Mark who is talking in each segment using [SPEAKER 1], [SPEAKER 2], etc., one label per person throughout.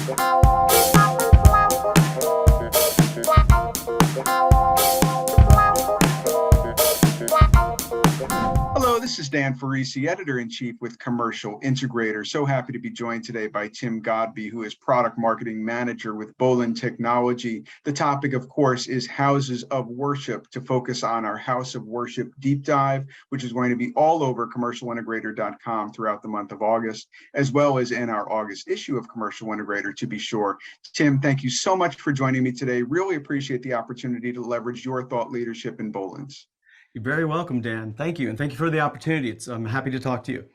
[SPEAKER 1] Hello, this is Dan Ferrisi, Editor-in-Chief with Commercial Integrator. So happy to be joined today by Tim Godby, who is Product Marketing Manager with Bolin Technology. The topic, of course, is houses of worship, to focus on our House of Worship deep dive, which is going to be all over commercialintegrator.com throughout the month of August, as well as in our August issue of Commercial Integrator, to be sure. Tim, thank you so much for joining me today. Really appreciate the opportunity to leverage your thought leadership in Bolin's.
[SPEAKER 2] You're very welcome, Dan. Thank you. And thank you for the opportunity. I'm happy to talk to you.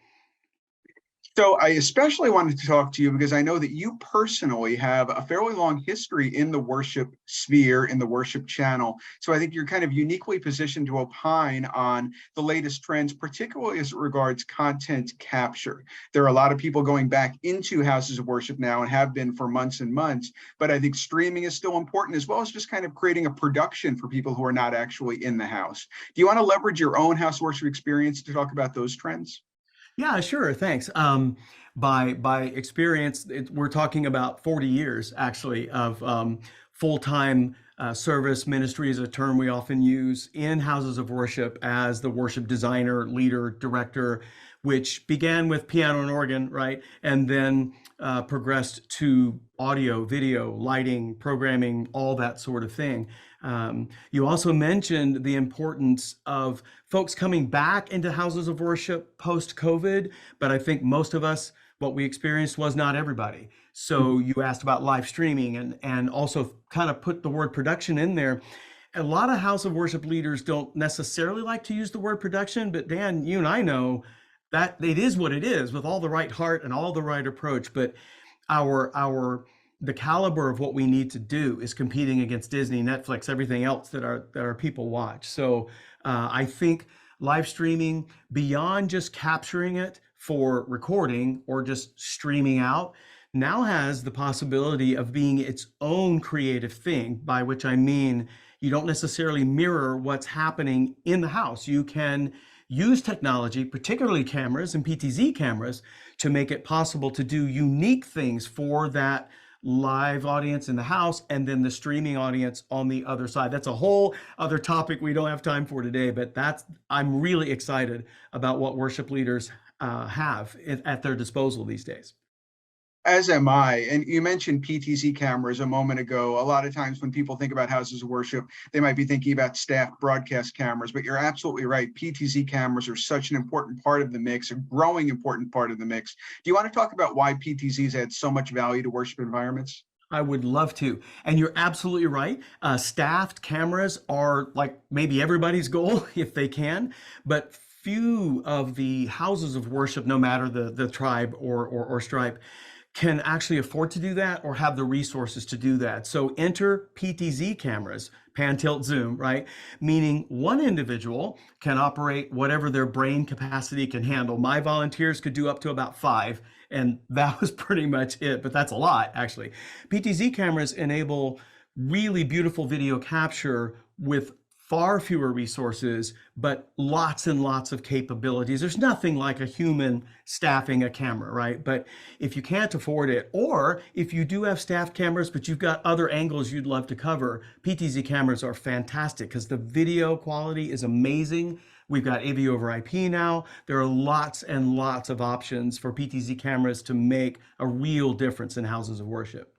[SPEAKER 1] So I especially wanted to talk to you because I know that you personally have a fairly long history in the worship sphere, in the worship channel. So I think you're kind of uniquely positioned to opine on the latest trends, particularly as it regards content capture. There are a lot of people going back into houses of worship now and have been for months and months, but I think streaming is still important, as well as just kind of creating a production for people who are not actually in the house. Do you want to leverage your own house worship experience to talk about those trends?
[SPEAKER 2] Yeah, sure. Thanks. By experience, we're talking about 40 years actually of full-time service. Ministry is a term we often use in houses of worship as the worship designer, leader, director, which began with piano and organ, right? And then progressed to audio, video, lighting, programming, all that sort of thing. You also mentioned the importance of folks coming back into houses of worship post-COVID, but I think most of us, what we experienced was not everybody. So you asked about live streaming and also kind of put the word production in there. A lot of house of worship leaders don't necessarily like to use the word production, but Dan, you and I know that it is what it is, with all the right heart and all the right approach. But the caliber of what we need to do is competing against Disney, Netflix, everything else that our people watch. So I think live streaming, beyond just capturing it for recording or just streaming out, now has the possibility of being its own creative thing, by which I mean you don't necessarily mirror what's happening in the house. You can use technology, particularly cameras and PTZ cameras, to make it possible to do unique things for that live audience in the house and then the streaming audience on the other side. That's a whole other topic we don't have time for today, but I'm really excited about what worship leaders have at their disposal these days.
[SPEAKER 1] As am I. And you mentioned PTZ cameras a moment ago. A lot of times when people think about houses of worship, they might be thinking about staff broadcast cameras, but you're absolutely right. PTZ cameras are such an important part of the mix, a growing important part of the mix. Do you want to talk about why PTZs add so much value to worship environments?
[SPEAKER 2] I would love to. And you're absolutely right. Staffed cameras are like maybe everybody's goal if they can, but few of the houses of worship, no matter the tribe or stripe, can actually afford to do that or have the resources to do that. So enter PTZ cameras, pan, tilt, zoom, right? Meaning one individual can operate whatever their brain capacity can handle. My volunteers could do up to about 5, and that was pretty much it, but that's a lot actually. PTZ cameras enable really beautiful video capture with far fewer resources, but lots and lots of capabilities. There's nothing like a human staffing a camera, right? But if you can't afford it, or if you do have staffed cameras, but you've got other angles you'd love to cover, PTZ cameras are fantastic because the video quality is amazing. We've got AV over IP now. There are lots and lots of options for PTZ cameras to make a real difference in houses of worship.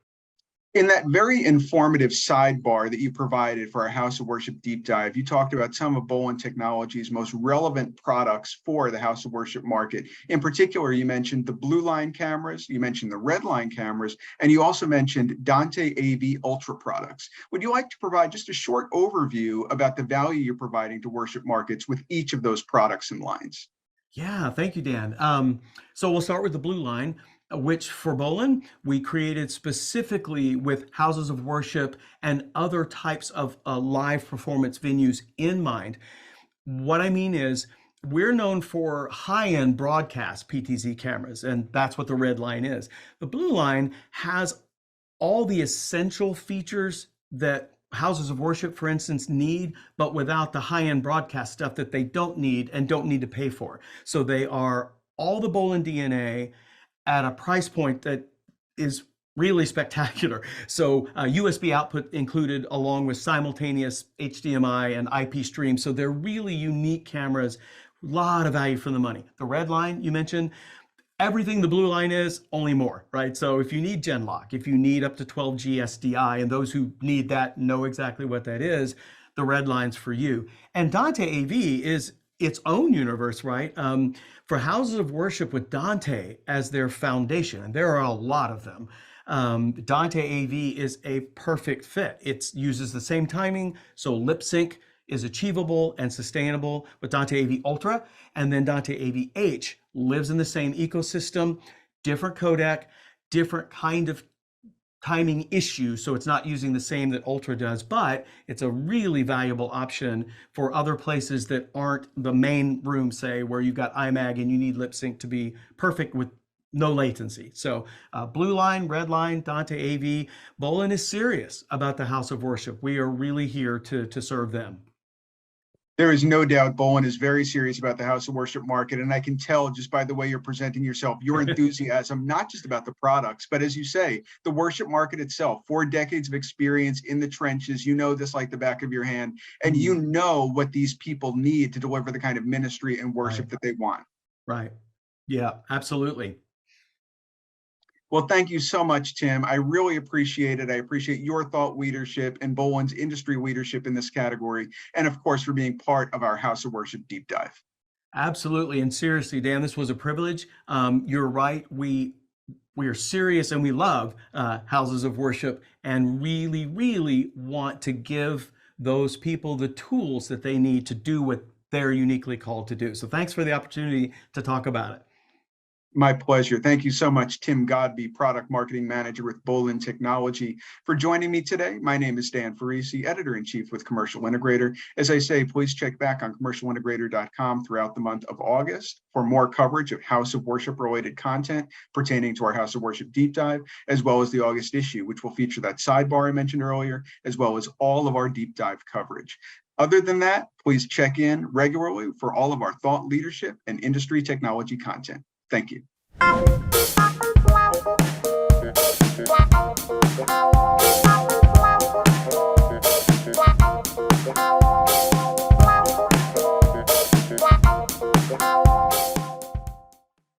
[SPEAKER 1] In that very informative sidebar that you provided for our House of Worship deep dive, you talked about some of Bolin Technology's most relevant products for the House of Worship market. In particular, you mentioned the blue line cameras, you mentioned the red line cameras, and you also mentioned Dante AV Ultra products. Would you like to provide just a short overview about the value you're providing to worship markets with each of those products and lines?
[SPEAKER 2] Yeah, thank you, Dan. So we'll start with the blue line, which for Bolin, we created specifically with houses of worship and other types of live performance venues in mind. What I mean is, we're known for high-end broadcast PTZ cameras, and that's what the red line is. The blue line has all the essential features that houses of worship, for instance, need, but without the high-end broadcast stuff that they don't need and don't need to pay for. So they are all the Bolin DNA at a price point that is really spectacular. So USB output included along with simultaneous HDMI and IP stream. So they're really unique cameras, a lot of value for the money. The red line you mentioned, everything the blue line is, only more, right? So if you need Genlock, if you need up to 12G SDI, and those who need that know exactly what that is, the red line's for you. And Dante AV is its own universe, right? For houses of worship with Dante as their foundation, and there are a lot of them, Dante AV is a perfect fit. It uses the same timing, so lip sync is achievable and sustainable with Dante AV Ultra, and then Dante AV H lives in the same ecosystem, different codec, different kind of timing issue, so it's not using the same that Ultra does, but it's a really valuable option for other places that aren't the main room, say, where you've got iMag and you need lip sync to be perfect with no latency. So blue line, red line, Dante AV. Bolin is serious about the house of worship. We are really here to serve them.
[SPEAKER 1] There is no doubt Bolin is very serious about the house of worship market. And I can tell just by the way you're presenting yourself, your enthusiasm, not just about the products, but as you say, the worship market itself, 4 decades of experience in the trenches, you know this like the back of your hand, and you know what these people need to deliver the kind of ministry and worship that they want.
[SPEAKER 2] Right. Yeah, absolutely.
[SPEAKER 1] Well, thank you so much, Tim. I really appreciate it. I appreciate your thought leadership and Bolin's industry leadership in this category. And of course, for being part of our House of Worship deep dive.
[SPEAKER 2] Absolutely. And seriously, Dan, this was a privilege. You're right. We are serious and we love houses of worship and really, really want to give those people the tools that they need to do what they're uniquely called to do. So thanks for the opportunity to talk about it.
[SPEAKER 1] My pleasure. Thank you so much, Tim Godby, Product Marketing Manager with Bolin Technology, for joining me today. My name is Dan Ferrisi, Editor-in-Chief with Commercial Integrator. As I say, please check back on commercialintegrator.com throughout the month of August for more coverage of House of Worship-related content pertaining to our House of Worship deep dive, as well as the August issue, which will feature that sidebar I mentioned earlier, as well as all of our deep dive coverage. Other than that, please check in regularly for all of our thought leadership and industry technology content. Thank you.